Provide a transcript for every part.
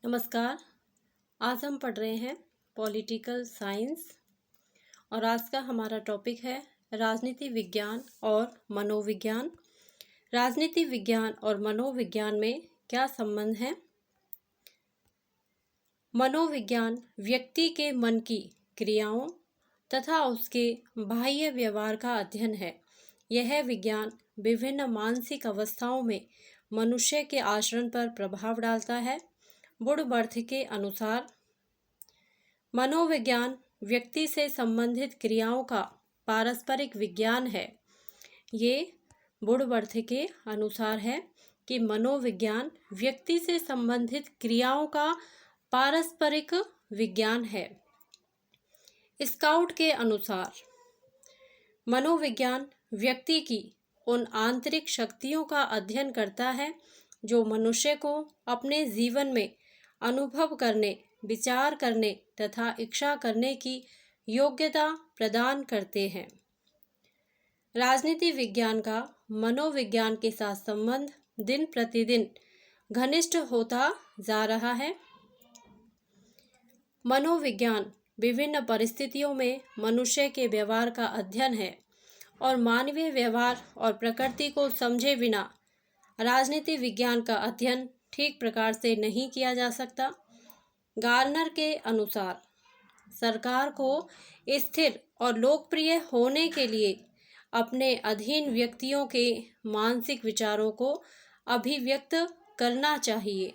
नमस्कार। आज हम पढ़ रहे हैं पॉलिटिकल साइंस और आज का हमारा टॉपिक है राजनीति विज्ञान और मनोविज्ञान। राजनीति विज्ञान और मनोविज्ञान में क्या संबंध है? मनोविज्ञान व्यक्ति के मन की क्रियाओं तथा उसके बाह्य व्यवहार का अध्ययन है। यह विज्ञान विभिन्न मानसिक अवस्थाओं में मनुष्य के आचरण पर प्रभाव डालता है। वुडवर्थ के अनुसार मनोविज्ञान व्यक्ति से संबंधित क्रियाओं का पारस्परिक विज्ञान है। ये वुडवर्थ के अनुसार है कि मनोविज्ञान व्यक्ति से संबंधित क्रियाओं का पारस्परिक विज्ञान है। स्काउट के अनुसार मनोविज्ञान व्यक्ति की उन आंतरिक शक्तियों का अध्ययन करता है जो मनुष्य को अपने जीवन में अनुभव करने, विचार करने तथा इच्छा करने की योग्यता प्रदान करते हैं। राजनीति विज्ञान का मनोविज्ञान के साथ संबंध दिन प्रतिदिन घनिष्ठ होता जा रहा है। मनोविज्ञान विभिन्न परिस्थितियों में मनुष्य के व्यवहार का अध्ययन है और मानवीय व्यवहार और प्रकृति को समझे बिना राजनीति विज्ञान का अध्ययन ठीक प्रकार से नहीं किया जा सकता। गार्नर के अनुसार सरकार को स्थिर और लोकप्रिय होने के लिए अपने अधीन व्यक्तियों के मानसिक विचारों को अभिव्यक्त करना चाहिए।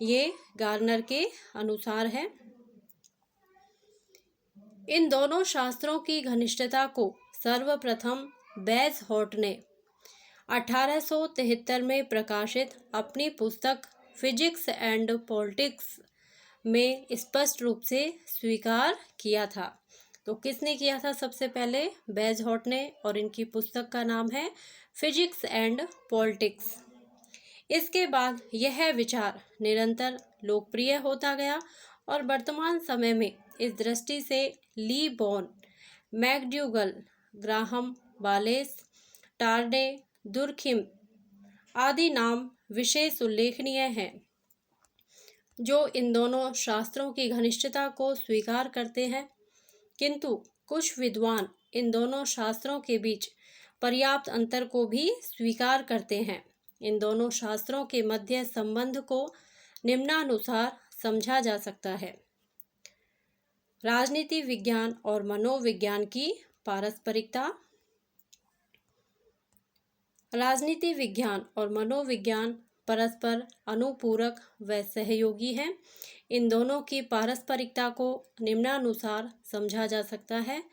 ये गार्नर के अनुसार है। इन दोनों शास्त्रों की घनिष्ठता को सर्वप्रथम बेजहॉर्ट ने 1873 में प्रकाशित अपनी पुस्तक फिजिक्स एंड पॉलिटिक्स में स्पष्ट रूप से स्वीकार किया था। तो किसने किया था? सबसे पहले बेजहॉर्ट ने, और इनकी पुस्तक का नाम है फिजिक्स एंड पॉलिटिक्स। इसके बाद यह विचार निरंतर लोकप्रिय होता गया और वर्तमान समय में इस दृष्टि से Le Bon, McDougall, Graham Wallas, Tarde, Durkheim आदि नाम विशेष उल्लेखनीय हैं, जो इन दोनों शास्त्रों की घनिष्ठता को स्वीकार करते हैं। किंतु कुछ विद्वान इन दोनों शास्त्रों के बीच पर्याप्त अंतर को भी स्वीकार करते हैं। इन दोनों शास्त्रों के मध्य संबंध को निम्नानुसार समझा जा सकता है। राजनीति विज्ञान और मनोविज्ञान की पारस्परिकता। राजनीति विज्ञान और मनोविज्ञान परस्पर अनुपूरक व सहयोगी हैं। इन दोनों की पारस्परिकता को निम्नानुसार समझा जा सकता है।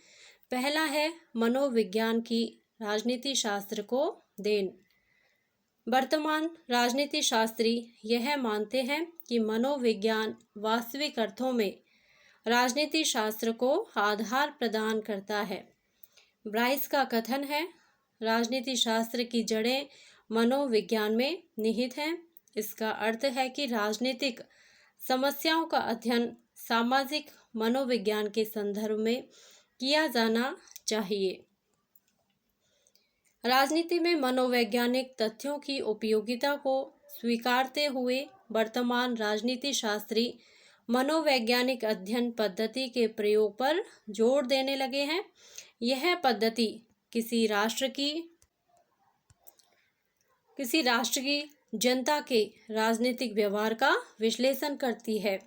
पहला है मनोविज्ञान की राजनीति शास्त्र को देन। वर्तमान राजनीति शास्त्री यह मानते हैं कि मनोविज्ञान वास्तविक अर्थों में राजनीति शास्त्र को आधार प्रदान करता है। ब्राइस का कथन है, राजनीति शास्त्र की जड़ें मनोविज्ञान में निहित हैं। इसका अर्थ है कि राजनीतिक समस्याओं का अध्ययन सामाजिक मनोविज्ञान के संदर्भ में किया जाना चाहिए। राजनीति में मनोवैज्ञानिक तथ्यों की उपयोगिता को स्वीकारते हुए वर्तमान राजनीति शास्त्री मनोवैज्ञानिक अध्ययन पद्धति के प्रयोग पर जोर देने लगे हैं। यह पद्धति किसी राष्ट्र की जनता के राजनीतिक व्यवहार का विश्लेषण करती है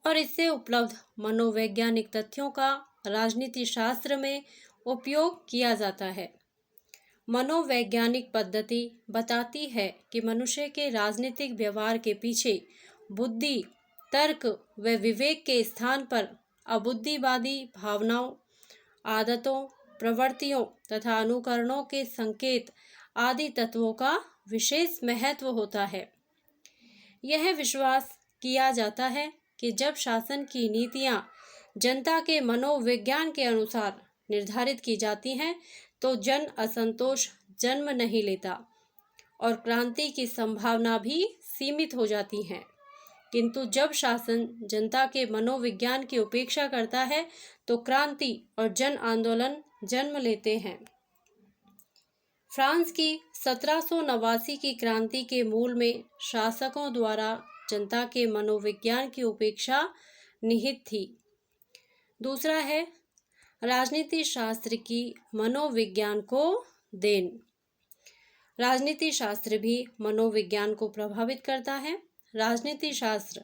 और इससे उपलब्ध मनोवैज्ञानिक तथ्यों का राजनीति शास्त्र में उपयोग किया जाता है। मनोवैज्ञानिक पद्धति बताती है कि मनुष्य के राजनीतिक व्यवहार के पीछे बुद्धि, तर्क व विवेक के स्थान पर अबुद्धिवादी भावनाओं, आदतों, प्रवृत्तियों तथा अनुकरणों के संकेत आदि तत्वों का विशेष महत्व होता है। यह विश्वास किया जाता है कि जब शासन की नीतियां जनता के मनोविज्ञान के अनुसार निर्धारित की जाती हैं तो जन असंतोष जन्म नहीं लेता और क्रांति की संभावना भी सीमित हो जाती है। किंतु जब शासन जनता के मनोविज्ञान की उपेक्षा करता है तो क्रांति और जन आंदोलन जन्म लेते हैं। फ्रांस की 1789 की क्रांति के मूल में शासकों द्वारा जनता के मनोविज्ञान की उपेक्षा निहित थी। दूसरा है राजनीति शास्त्र की मनोविज्ञान को देन। राजनीति शास्त्र भी मनोविज्ञान को प्रभावित करता है। राजनीति शास्त्र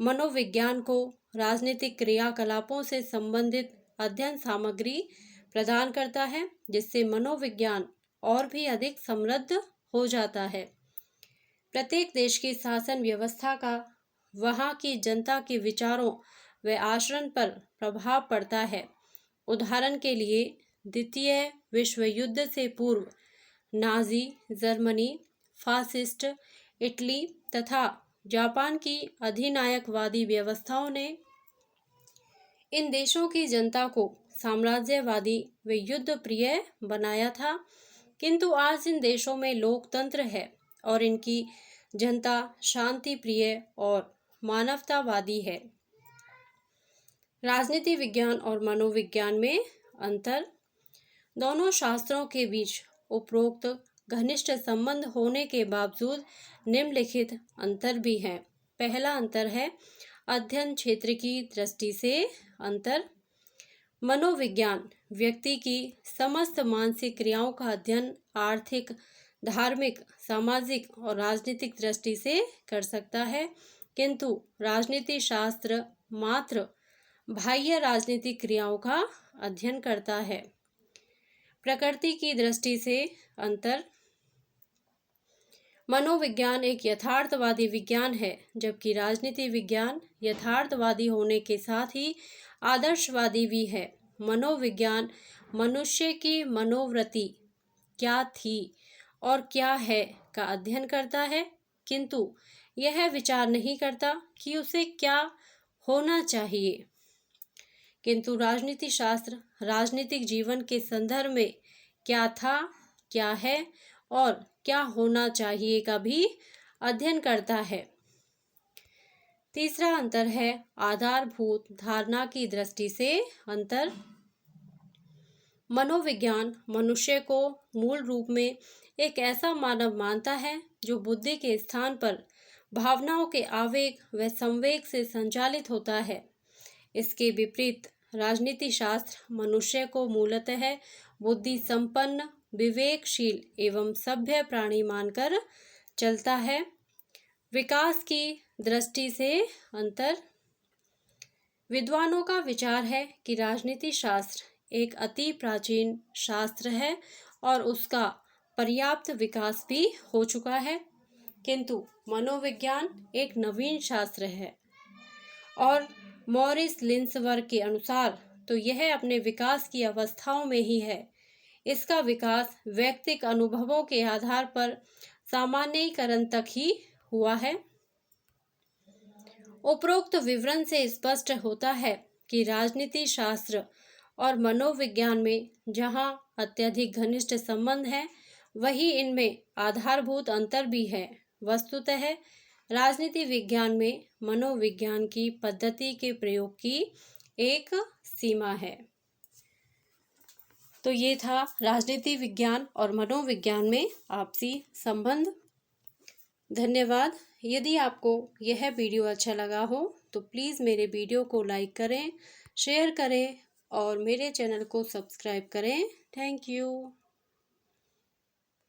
मनोविज्ञान को राजनीतिक क्रियाकलापों से संबंधित अध्ययन सामग्री प्रदान करता है, जिससे मनोविज्ञान और भी अधिक समृद्ध हो जाता है। प्रत्येक देश की शासन व्यवस्था का वहाँ की जनता के विचारों व आचरण पर प्रभाव पड़ता है। उदाहरण के लिए द्वितीय विश्व युद्ध से पूर्व नाजी जर्मनी, फासिस्ट इटली तथा जापान की अधिनायकवादी व्यवस्थाओं ने इन देशों की जनता को साम्राज्यवादी व युद्ध प्रिय बनाया था, किंतु आज इन देशों में लोकतंत्र है और इनकी जनता शांति प्रिय और मानवतावादी है। राजनीति विज्ञान और मनोविज्ञान में अंतर। दोनों शास्त्रों के बीच उपरोक्त घनिष्ठ संबंध होने के बावजूद निम्नलिखित अंतर भी हैं। पहला अंतर है अध्ययन क्षेत्र की दृष्टि से अंतर। मनोविज्ञान व्यक्ति की समस्त मानसिक क्रियाओं का अध्ययन आर्थिक, धार्मिक, सामाजिक और राजनीतिक दृष्टि से कर सकता है, किंतु राजनीति शास्त्र मात्र बाह्य राजनीतिक क्रियाओं का अध्ययन करता है। प्रकृति की दृष्टि से अंतर। मनोविज्ञान एक यथार्थवादी विज्ञान है, जबकि राजनीति विज्ञान यथार्थवादी होने के साथ ही आदर्शवादी भी है। मनोविज्ञान मनुष्य की मनोवृत्ति क्या थी और क्या है का अध्ययन करता है, किंतु यह विचार नहीं करता कि उसे क्या होना चाहिए। किंतु राजनीति शास्त्र राजनीतिक जीवन के संदर्भ में क्या था, क्या है और क्या होना चाहिए का भी अध्ययन करता है। तीसरा अंतर है आधारभूत धारणा की दृष्टि से अंतर। मनोविज्ञान मनुष्य को मूल रूप में एक ऐसा मानव मानता है जो बुद्धि के स्थान पर भावनाओं के आवेग व संवेग से संचालित होता है। इसके विपरीत राजनीति शास्त्र मनुष्य को मूलतः बुद्धि संपन्न, विवेकशील एवं सभ्य प्राणी मानकर चलता है। विकास की दृष्टि से अंतर। विद्वानों का विचार है कि राजनीति शास्त्र एक अति प्राचीन शास्त्र है और उसका पर्याप्त विकास भी हो चुका है, किंतु मनोविज्ञान एक नवीन शास्त्र है और मॉरिस लिंसवर्ग के अनुसार तो यह अपने विकास की अवस्थाओं में ही है। इसका विकास व्यक्तिगत अनुभवों के आधार पर सामान्यीकरण तक ही हुआ है। उपरोक्त विवरण से स्पष्ट होता है कि राजनीति शास्त्र और मनोविज्ञान में जहाँ अत्यधिक घनिष्ठ संबंध है, वही इनमें आधारभूत अंतर भी है। वस्तुतः राजनीति विज्ञान में मनोविज्ञान की पद्धति के प्रयोग की एक सीमा है। तो ये था राजनीति विज्ञान और मनोविज्ञान में आपसी संबंध। धन्यवाद। यदि आपको यह वीडियो अच्छा लगा हो तो प्लीज़ मेरे वीडियो को लाइक करें, शेयर करें और मेरे चैनल को सब्सक्राइब करें। Thank you.